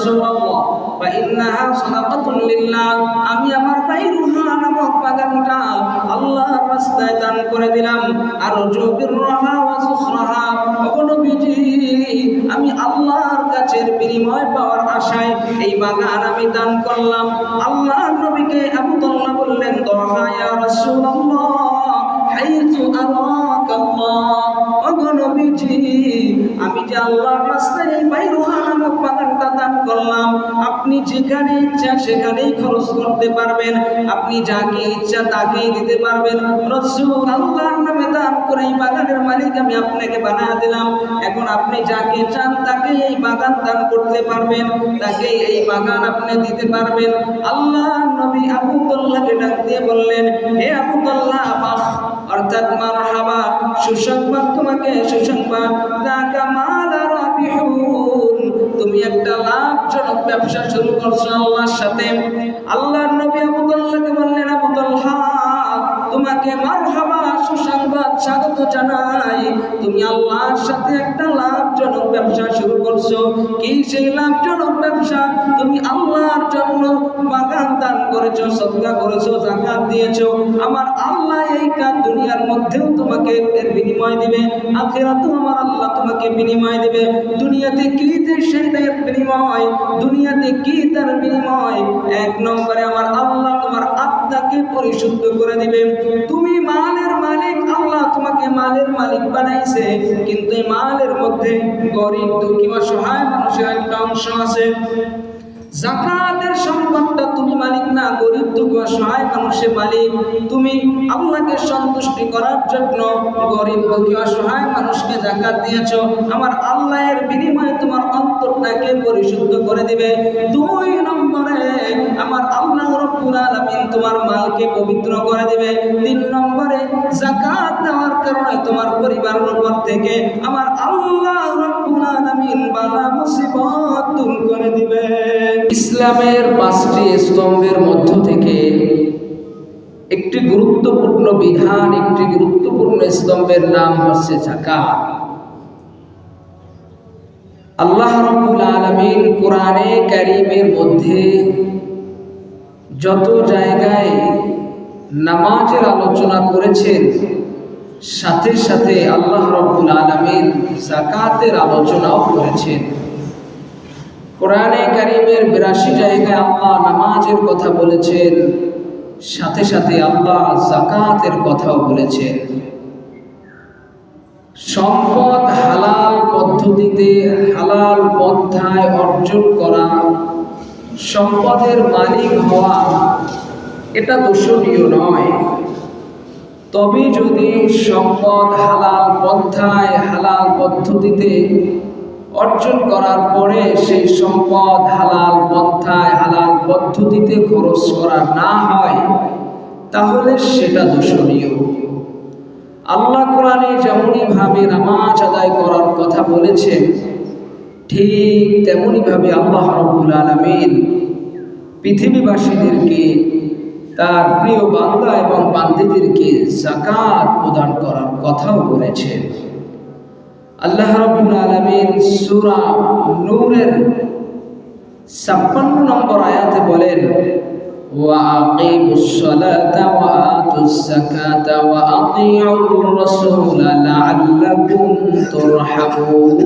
রাসূলুল্লাহ ফা ইন্নাহা সাদাকাতুন লিল্লাহ, আমি আমার বাইরুহা নামক বাগানটা আল্লাহর রাস্তায় দান করে দিলাম। আর জুবিরহা ওয়া সুখরাহা, ওগো নবীজি আমি আল্লাহর কাছের বিনিময় পাওয়ার আশায় এই বাগান আমি দান করলাম। আল্লাহর নবীকে আবু তালহা বললেন, দহা ইয়া রাসূলুল্লাহ হাইতু আরাকাল্লাহ, ওগো নবীজি আমি যে আল্লাহর রাস্তায় এই বাইরুহা নামক বাগানটা দান করলাম, আপনি যেখানে ইচ্ছা সেখানেই খরচ করতে পারবেন, আপনি যাকে ইচ্ছা তাকেই দিতে পারবেন। রাসূল আল্লাহর নামে দান করে এই বাগানের মালিক আমি আপনাকে বানায় দিলাম। এখন আপনি যাকে চান তাকে এই বাগান দান করতে পারবেন, তাকে এই বাগান আপনি দিতে পারবেন। আল্লাহর নবী আবু তালহাকে ডাক দিয়ে বললেন, হে আবু তালহা, বাহ অর্থাৎ মারহাবা, সুসংবাদ তোমাকে সুসংবাদ, যাকা মালা রাবিহুন, তুমি একটা লাভজনক ব্যবসা শুরু করছো আল্লাহর সাথে। আল্লাহর নবী আবু তালহাকে বললেন, আবু তালহা তোমাকে মারহাবা, সুসংবাদ, স্বাগত জানাই, তুমি আল্লাহর সাথে একটা লাভজনক ব্যবসা শুরু করছো। কি সেই লাভজনক ব্যবসা? তুমি আল্লাহর জন্য বাগান দান করেছো, সদকা করেছো, যাকাত দিয়েছো। আমার আল্লাহ এই কাজ দুনিয়ার মধ্যেও তোমাকে এর বিনিময় দিবে, আখিরাতেও আমার আল্লাহ তোমাকে বিনিময় দিবে। দুনিয়াতে কি সেই বিনিময়? দুনিয়াতে কি তার বিনিময়? এক নম্বরে আমার আল্লাহ তোমার আত্মাকে পরিশুদ্ধ করে দিবে। তুমি মালের মালিক, আল্লাহ তোমাকে মালের মালিক বানাইছে, কিন্তু এই মালের মধ্যে গরিব দুঃখী অসহায় মানুষের একটা অংশ আছে। যাকাতের সম্পদটা তুমি মালিক না, গরিব দুঃখী অসহায় মানুষের মালিক। তুমি আল্লাহকে সন্তুষ্টি করার জন্য গরিব দুঃখী অসহায় মানুষকে যাকাত দিয়েছো, আমার আল্লাহের বিনিময়ে তোমার অন্তরটাকে পরিশুদ্ধ করে দিবে। দুই নম্বরে আমার আল্লাহ রাব্বুল আলামিন তোমার মালকে পবিত্র করে দিবে। তিন নম্বরে যাকাত দেওয়ার কারণে তোমার পরিবারের উপর থেকে আমার আল্লাহ রাব্বুল আলামিন বালা মুসিবত দূর করে দিবে। ইসলামের 5টি স্তম্ভের মধ্য থেকে একটি গুরুত্বপূর্ণ বিধান, একটি গুরুত্বপূর্ণ স্তম্ভের নাম হচ্ছে যাকাত। আল্লাহ রাব্বুল আলামিন কোরআনে কারীমের মধ্যে যত জায়গায় নামাজের আলোচনা করেছেন, সাথে সাথে আল্লাহ রাব্বুল আলামিন যাকাতের আলোচনাও করেছেন। কোরআনে কারীমের 82 জায়গায় আল্লাহ নামাজের কথা বলেছেন, সাথে সাথে আল্লাহ যাকাতের কথাও বলেছেন। সম্পদ হালাল পদ্ধতিতে, হালাল পন্থায় অর্জন করা, সম্পদের মালিক হওয়া, এটা দোষণীয় নয়। তবে যদি সম্পদ হালাল পন্থায়, হালাল পদ্ধতিতে অর্জন করার পরে সেই সম্পদ হালাল পন্থায়, হালাল পদ্ধতিতে খরচ করা না হয়, তাহলে সেটা দোষণীয়। আল্লাহ কোরআনে যেমনই ভাবে নামাজ আদায় করার কথা বলেছেন, ঠিক তেমনি ভাবে আল্লাহ রাব্বুল আলামিন পৃথিবীবাসীদেরকে, তার প্রিয় বান্দা এবং বান্দীদেরকে যাকাত প্রদান করার কথাও বলেছেন। আল্লাহ রাব্বুল আলামিন সূরা নূরের 56 নম্বর আয়াতে বলেন, ওয়া আকিমুস সালাতা ওয়া আতুস যাকাতা ওয়া আতিউর রাসূলা লাআল্লাকুম তুরহামুন।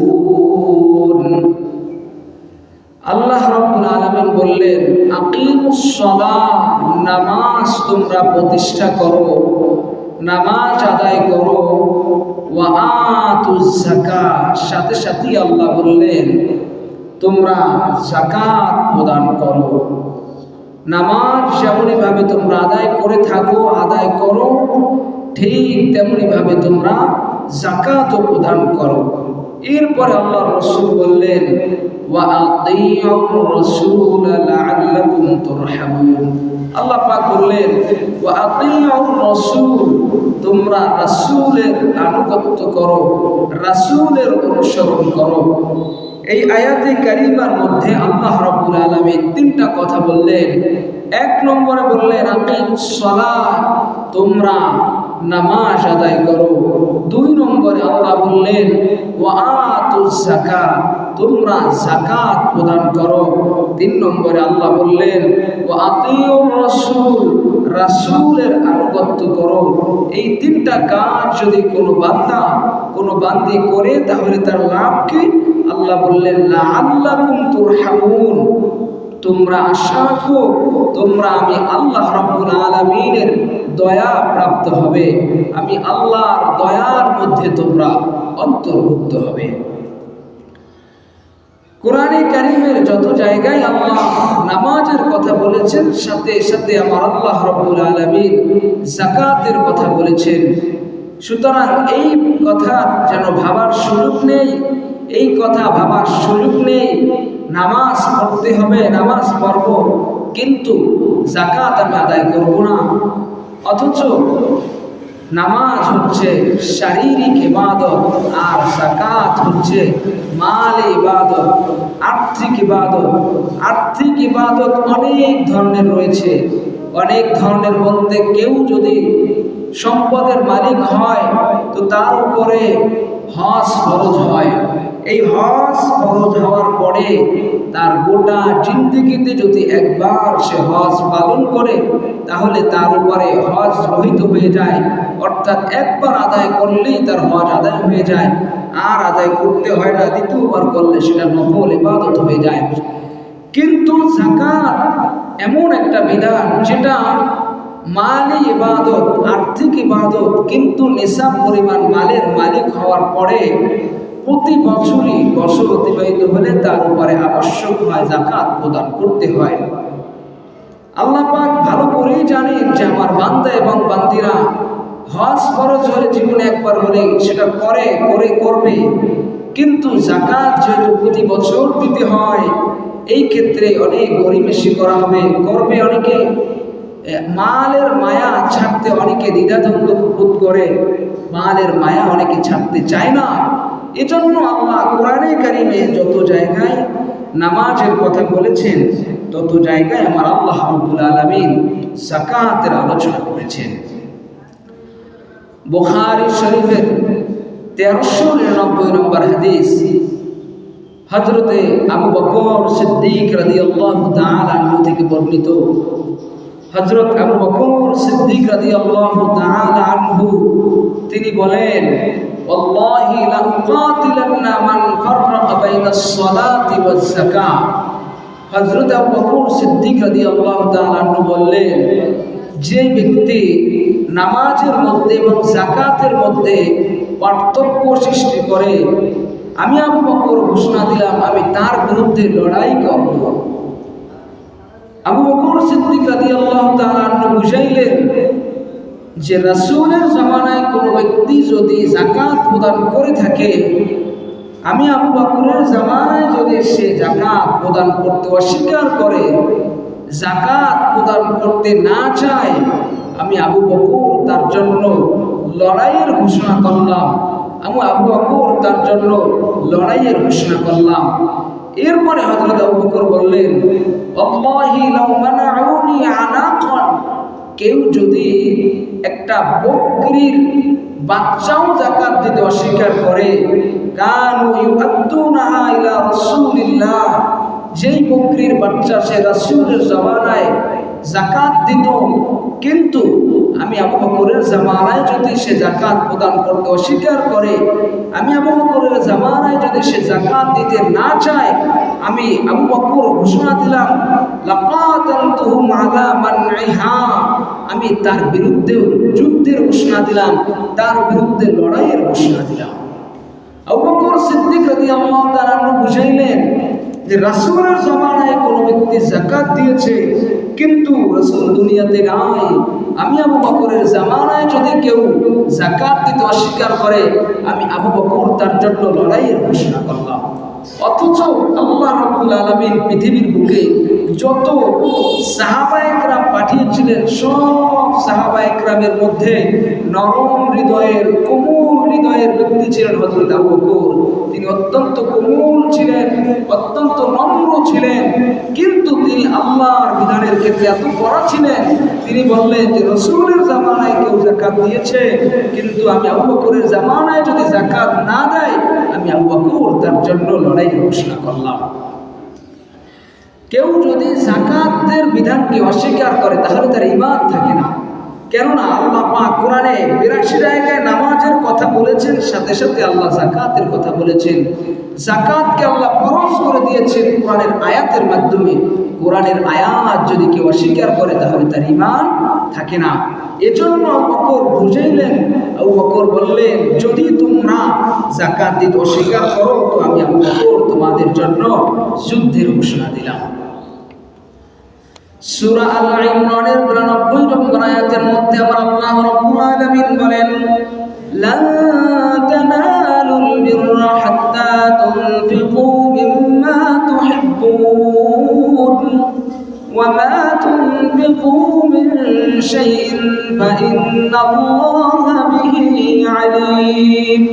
আল্লাহ রাব্বুল আলামিন বললেন, আকিমুস সালাহ, নামাজ তোমরা প্রতিষ্ঠা করো, নামাজ আদায় করো, ওয়া আতুজ যাকাত, সাথে সাথে আল্লাহ বললেন তোমরা যাকাত প্রদান করো। নামাজ যেমনি ভাবে তোমরা আদায় করে থাকো, আদায় করো, ঠিক তেমনি ভাবে তোমরা যাকাতও প্রদান করো। এরপরে আল্লাহ রাসূল বললেন, ওয়া আতিউর রাসূলা লাআল্লাকুম তুরহামুন। আল্লাহ পাক বললেন, ওয়া আতিউর রাসূল, তোমরা রাসূলের আনুগত্য করো, রাসূলের অনুসরণ করো। এই আয়াতে কারিমার মধ্যে আল্লাহ রাব্বুল আলামিন 3টা কথা বললেন। 1 নম্বরে বললেন আকিমুস সালাহ, তোমরা নামাজ আদায় করো। 2 নম্বরে আল্লাহ বললেন ওয়া আতুজ যাকাত, তোমরা যাকাত প্রদান করো। 3 নম্বরে আল্লাহ বললেন ওয়া আতিউর রাসূল, রাসূলের আনুগত্য করো। এই 3টা কাজ যদি কোনো বান্দা কোনো বান্দি করে তাহলে তার লাভ কি? আল্লাহ বললেন লাআল্লাকুম তুরহামুন, তোমরা আশা রাখো তোমরা আমি আল্লাহ রাব্বুল আলামিনের দয়া প্রাপ্ত হবে, আমি আল্লাহর দয়ার মধ্যে তোমরা অন্তর্ভুক্ত হবে। কোরআনে কারীমের যত জায়গায় আল্লাহ নামাজের কথা বলেছেন, সাথে সাথে আমার আল্লাহ রাব্বুল আলামিন যাকাতের কথা বলেছেন। সুতরাং এই কথা যেন ভাবার সুযোগ নেই, এই কথা ভাবার সুযোগ নেই নামাজ পড়তে হবে, নামাজ পড়ব কিন্তু যাকাত আমি আদায় করব না। অথচ নামাজ হচ্ছে শারীরিক ইবাদত আর যাকাত হচ্ছে মালি ইবাদত, আর্থিক ইবাদত। আর্থিক ইবাদত অনেক ধরনের রয়েছে, অনেক ধরনের বলতে কেউ যদি সম্পদের মালিক হয় তো তার উপরে হজ ফরজ হয়। এই হজ ফরজ হওয়ার পরে তার গোটা জিন্দেগিতে যদি একবার সে হজ পালন করে তাহলে তার উপরে হজ রহিত হয়ে যায়, অর্থাৎ একবার আদায় করলেই তার হজ আদায় হয়ে যায়, আর আদায় করতে হয় না, দ্বিতীয়বার করলে সেটা নফল ইবাদত হয়ে যায়। কিন্তু যাকাত এমন একটা বিধান যেটা মালি ইবাদত, আর্থিক ইবাদত, কিন্তু নিসাব পরিমাণ মালের মালিক হওয়ার পরে প্রতি বছরই বছর অতিবাহিত হলে তার উপরে আবশ্যক হয় যাকাত প্রদান করতে হয়। আল্লাহ পাক ভালো করেই জানেন যে আমার বান্দা এবং বান্দিরা হজ ফরজ হলে জীবনে একবার হলে সেটা করবে, কিন্তু যাকাত যেহেতু প্রতি বছর দিতে হয় এই ক্ষেত্রে অনেক গরিমেশি করা হবে, করবে অনেকে। মালের মায়া ছাড়তে অনেকে দ্বিধাদ্বন্দ্ব বোধ করে, মালের মায়া অনেকে ছাড়তে চায় না। এজন্য আল্লাহ কোরআনে কারীমে যত জায়গায় নামাজের কথা বলেছেন তত জায়গায় আমার আল্লাহ রাব্বুল আলামিন যাকাতের আলোচনা করেছেন। বুখারী শরীফের 1399 নম্বর হাদিস, হযরতে আবু বকর সিদ্দিক রাদিয়াল্লাহু তাআলা আনহু থেকে বর্ণিত। হযরত আবু বকর সিদ্দিক রাদিয়াল্লাহু তাআলা আনহু তিনি বলেন ওয়াল্লাহি লা উকাতিলান্না মান ফাররাকা বাইনাস সালাতি ওয়াজ যাকাত। হযরত আবু বকর সিদ্দিক রাদিয়াল্লাহু তাআলা আনহু বললেন, যে ব্যক্তি নামাজের মধ্যে এবং যাকাতের মধ্যে পার্থক্য সৃষ্টি করে, আমি আবু বকর ঘোষণা দিলাম আমি তার বিরুদ্ধে লড়াই করব। আবু বকর সিদ্দিক রাদিয়াল্লাহু তাআলা আনহু বুঝাইলেন যে রাসূলের জামানায় কোনো ব্যক্তি যদি যাকাত প্রদান করে থাকে, আমি আবু বকরের জামানায় যদি সে যাকাত প্রদান করতে অস্বীকার করে, যাকাত প্রদান করতে না চায়, আমি আবু বকর তার জন্য লড়াইয়ের ঘোষণা করলাম, আমি আবু বকর তার জন্য লড়াইয়ের ঘোষণা করলাম। এরপরে হযরত আবু বকর বললেন আল্লাহি লাউ মানাউনি আনাকান, কেউ যদি একটা বকরির বাচ্চাও যাকাত দিতে অস্বীকার করে, কানু ইউআদ্দুনাহা ইলা রাসূলিল্লাহ, যেই বকরির বাচ্চা সে রাসূলের জামানায় যাকাত দিত, কিন্তু আমি আবু বকরের জামানায় যদি সে যাকাত প্রদান করতে অস্বীকার করে, আমি আবু বকরের জামানায় যদি সে যাকাত দিতে না চায়, আমি আবু বকর ঘোষণা দিলাম লাকাতালতুহুম আলা মানইহা, আমি তার বিরুদ্ধে যুদ্ধের ঘোষণা দিলাম, তার বিরুদ্ধে লড়াইয়ের ঘোষণা দিলাম। আবু বকর সিদ্দিক রাদিয়াল্লাহু তাআলা বুঝাইলেন যে রাসূলের জামানায় কোন ব্যক্তি যাকাত দিয়েছে কিন্তু রাসূল দুনিয়াতে নাই, আমি আবু বকরের জামানায় যদি কেউ যাকাত দিতে অস্বীকার করে, আমি আবু বকর তার জন্য লড়াইয়ের ঘোষণা করলাম। অথচ আল্লাহ রাব্বুল আলামিন পৃথিবীর বুকে যত সাহাবায়ে কেরাম পাঠিয়েছিলেন, সব সাহাবায়ে কেরামের মধ্যে নরম হৃদয়ের, কোমল হৃদয়ের ব্যক্তি ছিলেন হযরত আবু বকর। তিনি অত্যন্ত কোমল ছিলেন, অত্যন্ত নম্র ছিলেন, কিন্তু তিনি আল্লাহর বিধানের ক্ষেত্রে এত কড়া ছিলেন। তিনি বললেন যে রাসূলের জামানায় কেউ যাকাত দিয়েছে, কিন্তু আমি আবু বকরের জামানায় যদি যাকাত না দেয়, আমি আবু বকর তার জন্য লড়াই ঘোষণা করলাম। কেউ যদি যাকাতের বিধানকে অস্বীকার করে তাহলে তার ঈমান থাকে না। কেননা আল্লাহ পাক কোরআনে ৮২ জায়গায় নামাজের কথা বলেছেন, সাথে সাথে আল্লাহ যাকাতের কথা বলেছেন। যাকাতকে আল্লাহ ফরজ করে দিয়েছেন কোরআনের আয়াতের মাধ্যমে। কোরআনের আয়াত যদি কেউ অস্বীকার করে তাহলে তার ঈমান থাকে না। এজন্য আবু বকর বুঝাইলেন, আবু বকর বললেন, যদি তোমরা যাকাত দিতে অস্বীকার করো তো আমি আবু বকর তোমাদের জন্য যুদ্ধের ঘোষণা দিলাম। সূরা আল ইমরানের ৯২ নম্বর আয়াতের মধ্যে আমার আল্লাহ রাব্বুল আলামিন বলেন, লান তানালুল বিররা হাত্তা তুনফিকু মিম্মা তুহিব্বুন ওয়া মা তুনফিকু মিন শাইইন ফাইন্নাল্লাহা বিহি আলীম।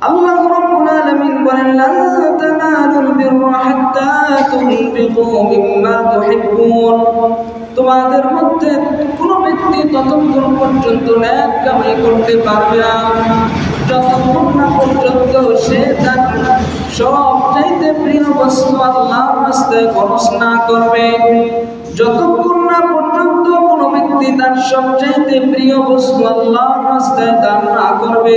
আল্লাহ রাব্বুল আলামিন বলেন, লান তানালুল বিররা হাত্তা তুনফিকু মিম্মা তুহিব্বুন। তোমাদের মধ্যে কোনো ব্যক্তি ততক্ষণ পর্যন্ত নেক কামাই করতে পারবে না যতক্ষণ না পর্যন্ত সে তার সবচাইতে প্রিয় বস্তু আল্লাহর রাস্তায় খরচ না করবে। যতক্ষণ না পর্যন্ত কোনো ব্যক্তি তার সবচাইতে প্রিয় বস্তু আল্লাহর রাস্তায় দান না করবে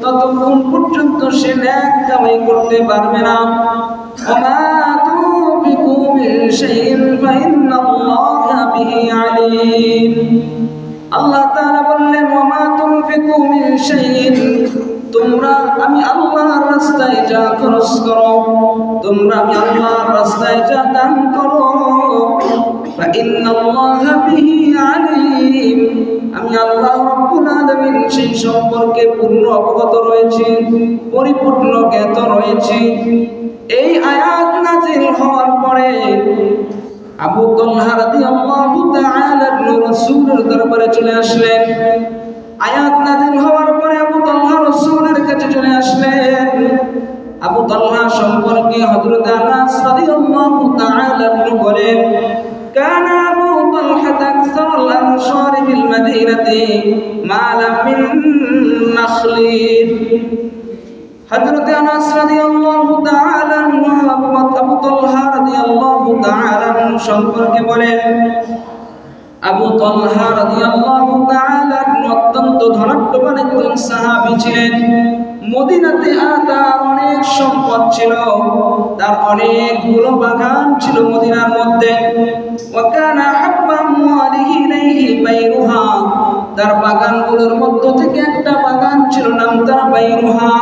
ততক্ষণ পর্যন্ত সে নেক কামাই করতে পারবে না। ওমা তুনফিকু মিন শাইইন ফাইন্নাল্লাহা বিহি আলীম। আল্লাহ তাআলা বললেন, ওমা তুনফিকু মিন শাইইন, তোমরা আমি আল্লাহর রাস্তায় যা খরচ করো, তোমরা আমি আল্লাহর রাস্তায় যা দান করো, ফাইন্নাল্লাহা বিহি আলীম, আমি আল্লাহ রাব্বুল আলামিন সেই সম্পর্কে পূর্ণ অবগত রয়েছি, পরিপূর্ণ জ্ঞাত রয়েছি। এই আয়াত নাযিল হওয়ার পরে আবু তালহা রাদিয়াল্লাহু তাআলা রাসূলের দরবারে চলে আসলেন। আয়াত নাযিল হওয়ার পরে আবু তালহা রাসূলের কাছে চলে আসলেন। আবু তালহা সম্পর্কে হযরত আনাস রাদিয়াল্লাহু তাআলা বলেন, কানা আবু তালহা আকসারুল আনসার বিল মাদিনাতি মালাম মিন নাখলিন। হযরত আনাস রাদিয়াল্লাহু তাআলা আবু তালহা রাদিয়াল্লাহু তাআলা সম্পর্কে বলেন, আবু তালহা রাদিয়াল্লাহু তাআলা অত্যন্ত ধনাঢ্যবান একজন সাহাবী ছিলেন। মদিনাতে তার অনেক সম্পদ ছিল, তার অনেকগুলো বাগান ছিল মদিনার মধ্যে। ওয়া কানা হাব্বা আমওয়ালিহি ইলাইহি বাইরুহা, তার বাগানগুলোর মধ্য থেকে একটা বাগান ছিল নাম তার বাইরুহা।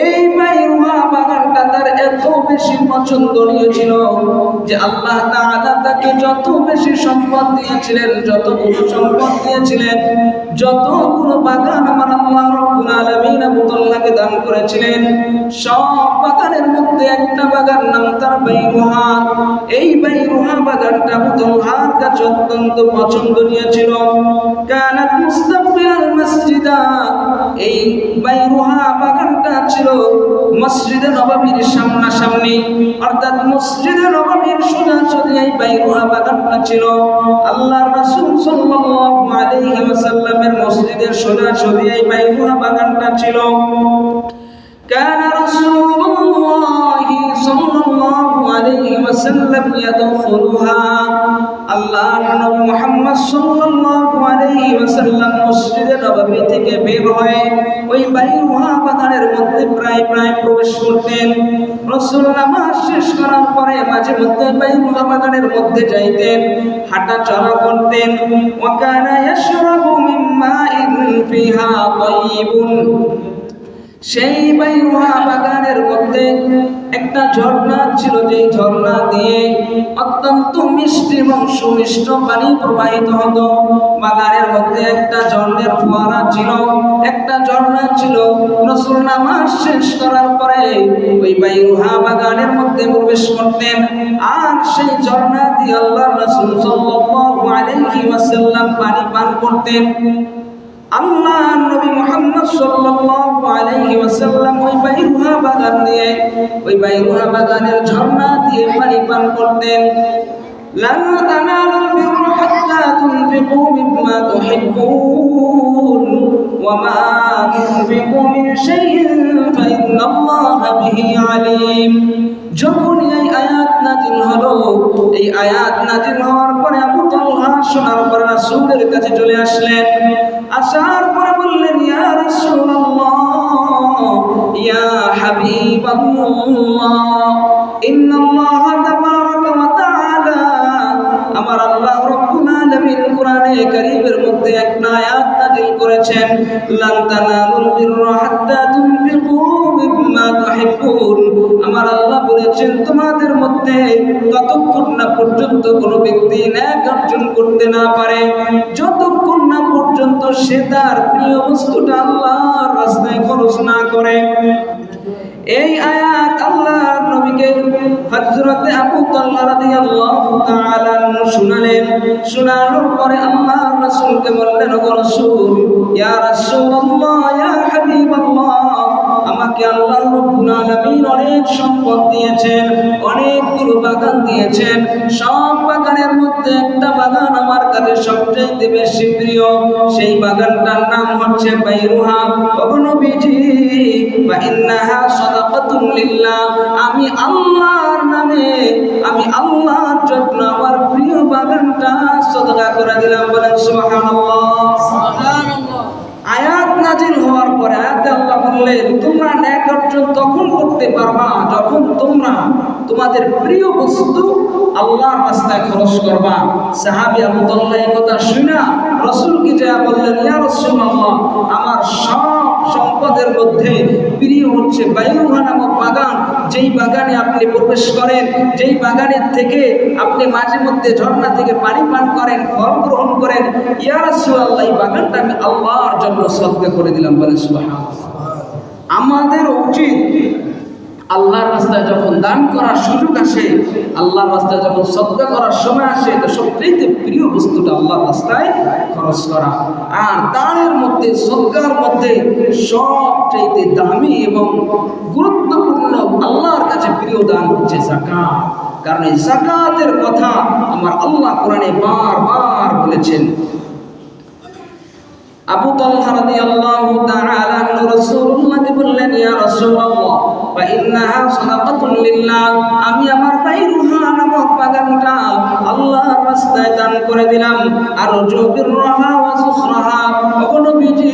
এই বাইরুহা বাগানটা তার এত বেশি পছন্দনীয় ছিল যে আল্লাহ তাআলা তাকে যত বেশি সম্পদ দিয়েছিলেন, যতগুলো সম্পদ দিয়েছিলেন, যতগুলো বাগান আমার আল্লাহ রাব্বুল আলামিন আবু তালহাকে দান করেছিলেন, সব বাগানের মধ্যে একটা বাগান নাম তার বাইরুহা। এই বাইরুহা বাগানটা আবু তালহার কাছে অত্যন্ত পছন্দনীয় ছিল। কানাত মুস্তাকবিলাল মসজিদা, এই বাইরুহা বাগানটা ছিল মসজিদে নববীর সামনাসামনি, অর্থাৎ মসজিদে নববীর সোজাসুজি এই বাইরুহা বাগানটা ছিল। আল্লাহর রাসূল সাল্লাল্লাহু আলাইহি ওয়াসাল্লামের মসজিদের সোজাসুজি এই বাইরুহা বাগানটা ছিল। কানা রাসূলুল্লাহি সাল্লাল্লাহু আলাইহি ওয়াসাল্লাম ইয়াদখুলুহা, আল্লাহর নবী মুহাম্মদ সাল্লাল্লাহু আলাইহি ওয়াসাল্লাম মসজিদে নববী থেকে বের হয়ে ওই বাইরুহা বাগানের মধ্যে প্রায় প্রবেশ করতেন। রাসূল নামাজ শেষ করার পরে মাঝে মধ্যে বাইরুহা বাগানের মধ্যে যাইতেন, হাঁটা চলা করতেন। ওয়া কানা ইয়াশরাবু মিন মাইন ফিহা তাইয়িবুন, সেই বাইরুহা বাগানের মধ্যে একটা ঝর্ণা ছিল, যেই ঝর্ণা দিয়ে অত্যন্ত মিষ্টি এবং সুমিষ্ট পানি প্রবাহিত হতো। বাগানের মধ্যে একটা ঝর্ণার ফোয়ারা ছিল, একটা ঝর্ণা ছিল। রাসূল নামাজ শেষ করার পরে ওই বাইরুহা বাগানের মধ্যে প্রবেশ করতেন আর সেই ঝর্ণা দিয়ে আল্লাহর রাসূল সাল্লাল্লাহু আলাইহি ওয়াসাল্লাম পানি পান করতেন। আল্লাহর নবী মুহাম্মদ সাল্লাল্লাহু আলাইহি ওয়াসাল্লাম ওই বাইরুহা বাগান দিয়ে, ওই বাইরুহা বাগানের ঝর্ণা দিয়ে পানি পান করতেন। লান তানালুল বিররা হাত্তা তুনফিকু মিম্মা তুহিব্বুন ওয়া মা তুনফিকু মিন শাইইন ফাইন্নাল্লাহা বিহি আলীম। যখন এই আয়াত নাজিল হলো, এই আয়াত নাজিল হওয়ার পরে আবু তালহা শোনার পরে রাসূলের কাছে চলে আসলেন। আসার পরে বললেন, ইয়া রাসূলুল্লাহ, ইয়া হাবিবাল্লাহ, ইন্নাল্লাহা তাবারাকা ওয়া তাআলা, আমার আল্লাহ রাব্বুল আলামিন কোরআনে কারীমের মধ্যে একটা আয়াত নাযিল করেছেন, লান তানালুল বিররা হাত্তা তুনফিকু মিম্মা তুহিব্বুন। আমার আল্লাহ বলেছেন, তোমাদের মধ্যে ততক্ষণ না পর্যন্ত কোনো ব্যক্তি নেক অর্জন করতে না পারে যতক্ষণ না পর্যন্ত সে তার প্রিয় বস্তুটা আল্লাহর রাস্তায় খরচ না করে। এই আয়াত আল্লাহর নবীকে হযরত আবু তালহা রাদিয়াল্লাহু তাআলা আনহু শুনালেন। শোনানোর পরে আল্লাহর রাসূলকে বললেন, ও রাসূল, ইয়া রাসূলুল্লাহ, ইয়া হাবিবাল্লাহ, আমাকে আল্লাহ রাব্বুল আলামিন অনেক সম্পদ দিয়েছেন, অনেকগুলো বাগান দিয়েছেন। সব বাগানের মধ্যে একটা বাগান আমার কাছে সবচেয়ে বেশি প্রিয়। সেই বাগানটার নাম হচ্ছে বাইরুহা। ও নবীজি, ওয়া ইন্নাহা সাদাকাতুন লিল্লাহ, আমি আল্লাহর নামে, আমি আল্লাহর জন্য আমার প্রিয় বাগানটা সাদকা করে দিলাম। বলেন সুবহানাল্লাহ। সুবহানাল্লাহ। আয়াত নাজিল হওয়ার পরে আয়াতে আল্লাহ বললেন, তোমরা নেক অর্জন তখন করতে পারবা যখন তোমরা তোমাদের প্রিয় বস্তু আল্লাহর রাস্তায় খরচ করবা। সাহাবী আবু তালহা এই কথা শুনে রাসূলকে যা বললেন, ইয়া রাসূলুল্লাহ, আমার সব সম্পদের মধ্যে প্রিয় হচ্ছে বাইরুহা নামক বাগান। যেই বাগানে আপনি প্রবেশ করেন, যেই বাগানের থেকে আপনি মাঝে মধ্যে ঝর্ণা থেকে পানি পান করেন, ফল গ্রহণ করেন, ইয়া রাসূলুল্লাহ, এই বাগানটা আমি আল্লাহর জন্য সদকা করে দিলাম। বলেন সুবহানাল্লাহ। আমাদের উচিত আল্লাহর রাস্তায় যখন দান করার সুযোগ আসে, আল্লাহর রাস্তায় যখন সদকা করার সময় আসে, তো সবচেয়ে প্রিয় বস্তুটা আল্লাহর রাস্তায় খরচ করা। আর দানের মধ্যে, সদকার মধ্যে সবচেয়ে দামি এবং গুরুত্বপূর্ণ আল্লাহর কাছে প্রিয় দান হচ্ছে যাকাত। কারণ এই যাকাতের কথা আমার আল্লাহ কোরআনে বারবার বলেছেন। আবু তালহা রাদিয়াল্লাহু তাআলা আনহু রাসূলুল্লাহকে বললেন, ইয়া রাসূলুল্লাহ, ওয়া ইন্নাহা সাদাকাতুন লিল্লাহ, আমি আমার বাইরুহা নামক বাগানটা আল্লাহর রাস্তায় দান করে দিলাম। আর জুবিররাহা ওয়া সুখরাহা, ও নবীজি,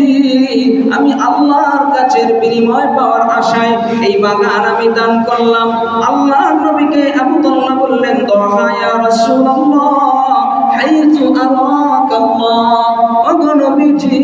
আমি আল্লাহর কাছে বিনিময় পাওয়ার আশায় এই বাগান আমি দান করলাম। আল্লাহর নবীকে আবু তালহা বললেন, দহা ইয়া রাসূলুল্লাহ, হাইতু আরাকাল্লাহ, ও নবীজি,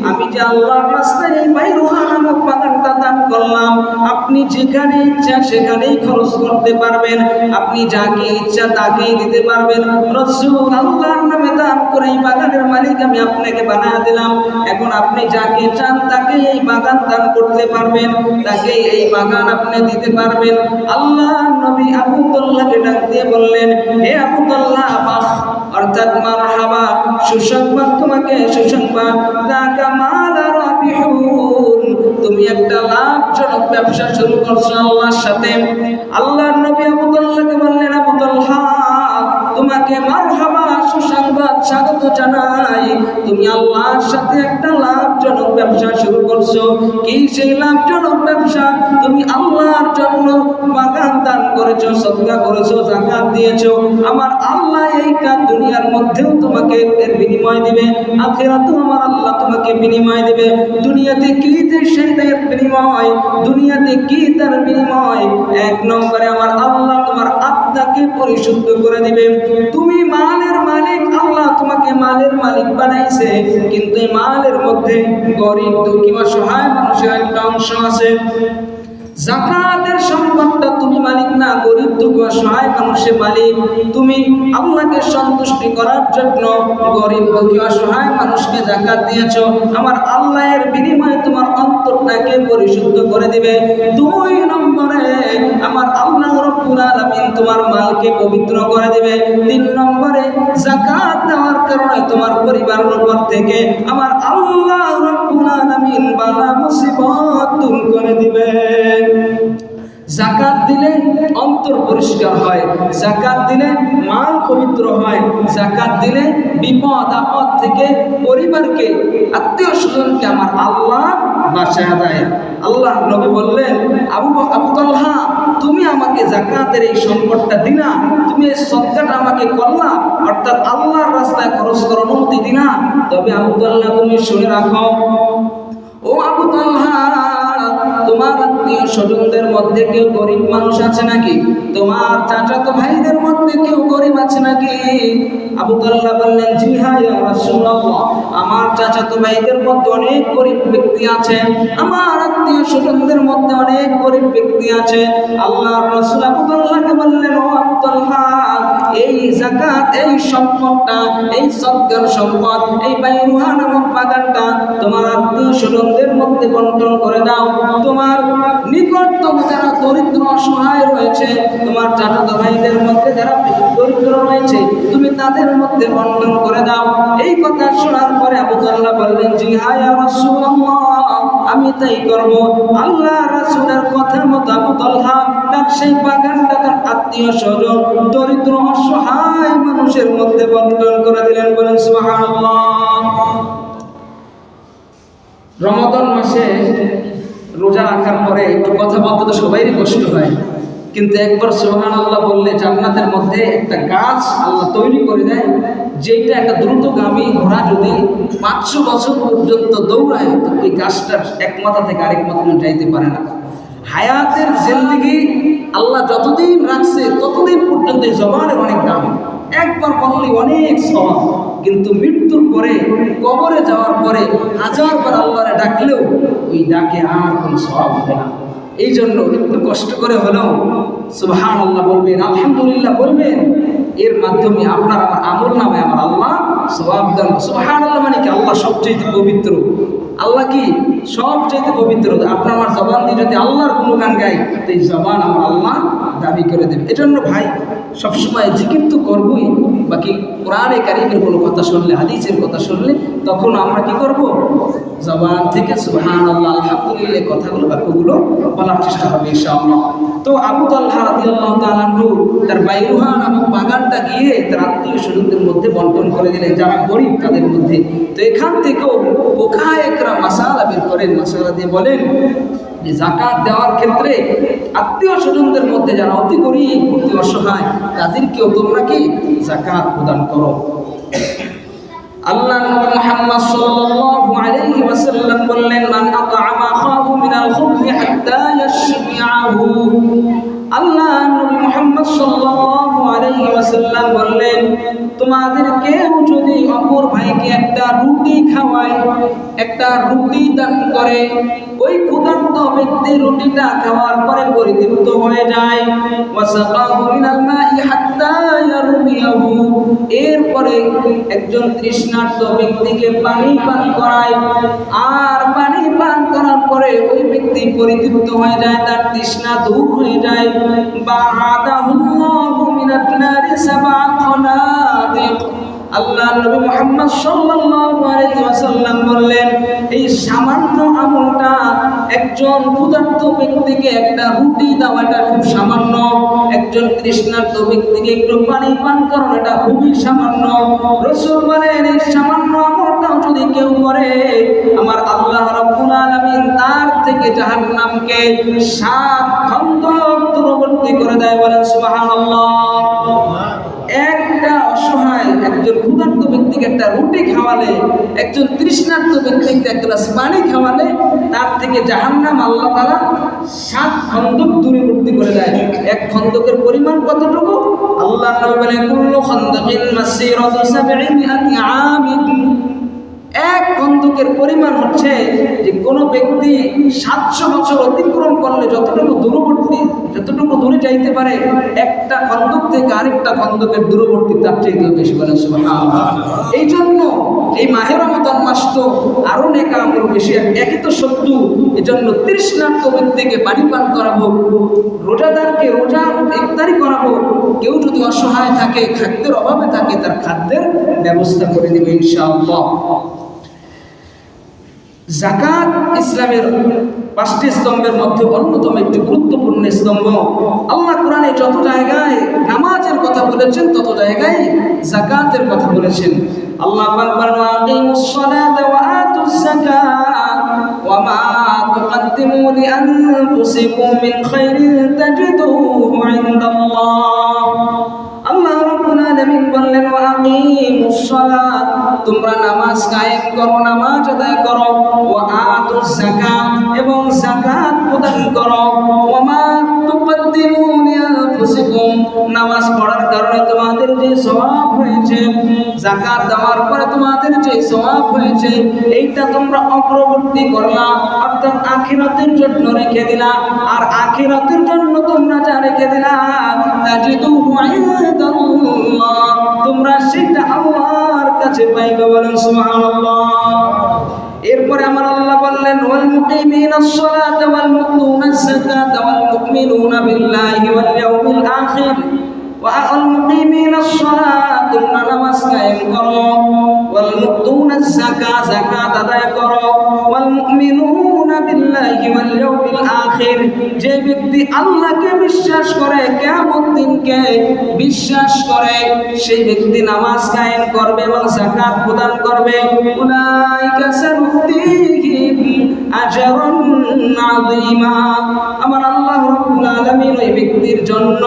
আমি যে আল্লাহর রাস্তায় এই বাইরুহা নামক বাগানটা দান করলাম, আপনি যেখানে ইচ্ছা সেখানেই খরচ করতে পারবেন, আপনি যাকে ইচ্ছা তাকেই দিতে পারবেন। রাসূল আল্লাহর নামে দান করে এই বাগানের মালিক আমি আপনাকে বানায়া দিলাম। এখন আপনি যাকে চান তাকে এই বাগান দান করতে পারবেন, তাকে এই বাগান আপনি দিতে পারবেন। আল্লাহর নবী আবু তালহাকে ডাক দিয়ে বললেন, হে আবু তালহা, অর্থাৎ মারহাবা, সুসংবাদ তোমাকে, সুসংবাদ, যাকা মালা রাবিহুন, তুমি একটা লাভজনক ব্যবসা শুরু করছো আল্লাহর সাথে। আল্লাহর নবী আবু তালহাকে বললেন, আবু তালহা, তোমাকে মারহাবা, সুসংবাদ, স্বাগত জানাই, তুমি আল্লাহর সাথে একটা লাভজনক ব্যবসা শুরু করছো। কি সেই লাভজনক ব্যবসা? তুমি আল্লাহর জন্য বাগান দান করেছো, সদকা করেছো, যাকাত দিয়েছো। আমার আল্লাহ এই কাজ দুনিয়ার মধ্যেও তোমাকে এর বিনিময় দিবে, আখিরাতেও আমার আল্লাহ তোমাকে বিনিময় দিবে। দুনিয়াতে কি সেই তার বিনিময়? দুনিয়াতে কি তার বিনিময়? এক নম্বরে আমার আল্লাহ তোমার আত্মাকে পরিশুদ্ধ করে দিবে। তুমি মালের মালিক, আল্লাহ তোমাকে মালের মালিক বানাইছে, কিন্তু এই মালের মধ্যে গরিব, দুঃখী, অসহায় মানুষের একটা অংশ আছে। যাকাতের সম্পদটা তুমি মালিক না, গরিব, দুঃখী, অসহায় মানুষের মালিক। তুমি আল্লাহকে সন্তুষ্টি করার জন্য গরিব, দুঃখী, অসহায় মানুষকে যাকাত দিয়েছো। আমার আল্লাহের বিনিময়ে তোমার অন্তরটাকে পরিশুদ্ধ করে দিবে। দুই নম্বরে আমার আল্লাহ রাব্বুল আলামিন তোমার মালকে পবিত্র করে দিবে। তিন নম্বরে যাকাত দেওয়ার কারণে তোমার পরিবারের উপর থেকে আমার আল্লাহ রাব্বুল আলামিন বালা মুসিবত দূর করে দিবে। যাকাত দিলে অন্তর পরিষ্কার হয়, যাকাত দিলে মাল পবিত্র হয়। যাকাত দিলে বিপদ আপদ থেকে পরিবারকে, আত্মীয় স্বজনকে আমার আল্লাহ বাঁচায় দেয়। আল্লাহ নবী বললেন, আবু তালহা, তুমি আমাকে যাকাতের এই সম্পদটা দিনা, তুমি এই সদকাটা আমাকে করলা, অর্থাৎ আল্লাহর রাস্তায় খরচ করার অনুমতি দিনা। তবে আবু তালহা, তুমি শুনে রাখো, ও আবু তালহা, তোমার আত্মীয় স্বজনদের মধ্যে কেউ গরিব মানুষ আছে নাকি? তোমার চাচাতো ভাইদের মধ্যে কেউ গরিব আছে নাকি? আবু তালহা বললেন, জি হ্যাঁ ইয়া রাসূলুল্লাহ, আমার চাচাতো ভাইদের মধ্যে অনেক গরিব ব্যক্তি আছে, আমার আত্মীয় স্বজনদের মধ্যে অনেক গরিব ব্যক্তি আছে। আল্লাহর রাসূল আবু তালহাকে বললেন, ও আবু তালহা, এই যাকাত, এই সম্পদটা, এই সদকার সম্পদ, এই বাইরুহা নামক বাগানটা তোমার আত্মীয় স্বজনদের মধ্যে বন্টন করে দাও। তোমার নিকটতম যারা দরিদ্র অসহায় রয়েছে, তোমার চাচাতো ভাইদের মধ্যে যারা দরিদ্র রয়েছে, তুমি তাদের মধ্যে বন্টন করে দাও। এই কথা শোনার পরে আবু তালহা বললেন, জি হ্যাঁ ইয়া রাসূলুল্লাহ, আমি তাই করব। আল্লাহ রাসূলের কথা মতো আবু তালহা তার সেই বাগানটা তার আত্মীয় স্বজন দরিদ্র অসহায় মানুষের মধ্যে বন্টন করে দিলেন। বলেন সুবহানাল্লাহ। রমাদান মাসে রোজা রাখার পরে একটু কথা বলতে তো সবারই কষ্ট হয়, কিন্তু একবার সুবহানাল্লাহ বললে জান্নাতের মধ্যে একটা গাছ আল্লাহ তৈরি করে দেয়, যেটা একটা দ্রুতগামী ঘোড়া যদি 500 বছর পর্যন্ত দৌড়ায়, তো ওই গাছটার এক মাথা থেকে আরেক মাথা যাইতে পারে না। হায়াতের জিন্দেগি আল্লাহ যতদিন রাখছে ততদিন পর্যন্ত এই জবানের অনেক দাম, একবার বললে অনেক সওয়াব, কিন্তু মৃত্যুর পরে, কবরে যাওয়ার পরে 1000 বার আল্লাহরে ডাকলেও ওই ডাকে আর কোনো সওয়াব হবে না। এই জন্য একটু কষ্ট করে হলেও সুবহানাল্লাহ বলবেন, আলহামদুলিল্লাহ বলবেন, এর মাধ্যমে আপনার আমার আমল নামে আমার আল্লাহ সওয়াব দান। সুবহানাল্লাহ মানে কি? আল্লাহ সবচেয়ে পবিত্র। আল্লাহ কি? সবচেয়ে পবিত্র। আপনার আমার জবান দিয়ে যদি আল্লাহর গুণগান গাই, তো এই জবান আমার আল্লাহ দাবি করে দেবে। এজন্য ভাই সবসময় জিকির তো করবই, বাকি কোরআনে কারীমের কোনো কথা শুনলে, হাদিসের কথা শুনলে, তখন আমরা কি করব? জবান থেকে সুবহানাল্লাহ, আলহামদুলিল্লাহ কথাগুলো, বাক্যগুলো বলার চেষ্টা হবে ইনশাআল্লাহ। তো আবু তালহা রাদিয়াল্লাহু তাআলা আনহু তার বাইরুহা নামক বাগানটা গিয়ে তার আত্মীয় স্বজনদের মধ্যে বন্টন করে দিলেন, যারা গরিব তাদের মধ্যে। তো এখান থেকেও ফুকাহায়ে মাসালা বের করেন, মাসালা দিয়ে বলেন যে যাকাত দেওয়ার ক্ষেত্রে আত্মীয় স্বজনদের মধ্যে যারা অতি গরিব, অতি অসহায়, তাদেরকেও তোমরা কি যাকাত প্রদান করো। আল্লাহ নবী মুহাম্মদ সাল্লাল্লাহু আলাইহি ওয়াসাল্লাম বললেন, মান আত'আমা আখাহু মিনাল খুবজি হাত্তা ইয়াশবি'আহু। আল্লাহ নবী মুহাম্মদ সাল্লাল্লাহু আলাইহি ওয়াসাল্লাম বললেন, তোমাদের কেউ যদি অপর ভাইকে একটা রুটি খাওয়ায়, একটা রুটি দান করে, ওই ক্ষুধার্ত ব্যক্তি রুটিটা খাওয়ার পরে পরিতৃপ্ত হয়ে যায়, ওয়াসাকাহু মিনাল মাই হাত্তা ইয়ারমিয়াহু, এরপরে একজন তৃষ্ণার্ত ব্যক্তিকে পানি পান করায়, আর পানি পান করার পরে ওই ব্যক্তি পরিতৃপ্ত হয়ে যায়, তার তৃষ্ণা দূর হয়ে যায়, বা'আদাহুল্লাহু মিনাত নারি সাবআ খানাদিক। আল্লাহ নবী মুহাম্মদ সাল্লাল্লাহু আলাইহি ওয়াসাল্লাম বললেন, এই সামান্য আমলটা, একজন ক্ষুধার্ত ব্যক্তিকে একটা রুটি দেওয়াটা খুব সামান্য, একজন তৃষ্ণার্ত ব্যক্তিকে একটু পানি পান করানো এটা খুবই সামান্য। রাসূল বলেন, এই সামান্য আমলটাও যদি কেউ করে, আমার আল্লাহ রাব্বুল আলামিন তার থেকে জাহান্নামকে 7 খন্দক দূরবর্তী করে দেয়। বলেন সুবহানাল্লাহ। একটা অসহায়, একজন ক্ষুধার্ত ব্যক্তিকে একটা রুটি খাওয়ালে, একজন তৃষ্ণার্ত ব্যক্তিকে এক গ্লাস পানি খাওয়ালে, তার থেকে জাহান্নাম আল্লাহ তাআলা 7 খন্দক দূরবর্তী করে দেয়। এক খন্দকের পরিমাণ কতটুকু? আল্লাহ নবী বলেন, কুল্লু খন্দকিন মাসিরাতু 700 আমিন। এক খন্দকের পরিমাণ হচ্ছে যে কোনো ব্যক্তি 700 বছর অতিক্রম করলে যতটুকু দূরবর্তী, যতটুকু দূরে যাইতে পারে, একটা খন্দক থেকে আরেকটা খন্দকের দূরবর্তী তার চাইতে বেশি। বলেন সুবহানাল্লাহ। এই জন্য এই মাহে রমজান মাস তো আরো নেক আমল বেশি, একই তো সত্য। এই জন্য তৃষ্ণার্ত ব্যক্তিকে পানি পান করাবো, রোজাদারকে রোজা ইফতারি করাবো, কেউ যদি অসহায় থাকে, খাদ্যের অভাবে থাকে, তার খাদ্যের ব্যবস্থা করে দেবে ইনশাআল্লাহ। যাকাত ইসলামের 5টি স্তম্ভের মধ্যে অন্যতম একটি গুরুত্বপূর্ণ স্তম্ভ। আল্লাহ কোরআনে যত জায়গায় নামাজের কথা বলে বলেছেন তত জায়গায় যাকাতের কথা বলেছেন। আল্লাহ পাক বলেন আকিমুস সালাতা ওয়া আতুজ যাকাত ওয়া মা তুকদ্দিমু লিআনফুসিকুম মিন খাইরিন তাজিদুহু ইনদাল্লাহ। আল্লাহ রাব্বুল আলামিন বললেন ওয়া আকিমুস সালাত, তোমরা নামাজ কায়েম করো, নামাজ আদায় করো, ওয়া আতুজ যাকাত, এবং যাকাত প্রদান করো, ওয়া মা তুকদ্দিমু লিআনফুসিকুম, নামাজ পড়ার কারণে তোমাদের যে সওয়াব হয়েছে, যাকাত দেওয়ার পরে তোমাদের যে সওয়াব হয়েছে, এইটা তোমরা অগ্রবর্তী করলা, অর্থাৎ আখিরাতের জন্য রেখে দিলা। আর আখিরাতের জন্য তোমরা যা রেখে দিলা তাজিদুহু ইনদাল্লাহ, তোমরা সেটা আল্লাহর কাছে পাইবে। বলেন সুবহানাল্লাহ। এরপরে আমার আল্লাহ বললেন ওয়াল মুকিমিনাস সালাতা ওয়াল মুতুনাজ যাকাতা ওয়াল মুমিনুনা বিল্লাহি ওয়াল ইয়াউমিল আখির ওয়াল মুকিমিনাস সালাত, তোমরা নামাজ কায়েম করো, ওয়াল মুতুনাজ যাকাত, যাকাত আদায় করো, ওয়াল মুমিনুনা বিল্লাহি ওয়াল ইয়াউমিল আখির, যে ব্যক্তি আল্লাহকে বিশ্বাস করে, কিয়ামত দিনকে বিশ্বাস করে, সেই ব্যক্তি নামাজ কায়েম করবে এবং যাকাত প্রদান করবে। উলাইকা সানুতিহিম আজরান আযীমা, আমার আল্লাহ রাব্বুল আলামিন ওই ব্যক্তির জন্য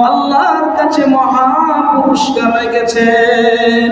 আল্লাহর কাছে মহা পুরস্কার রেখেছেন।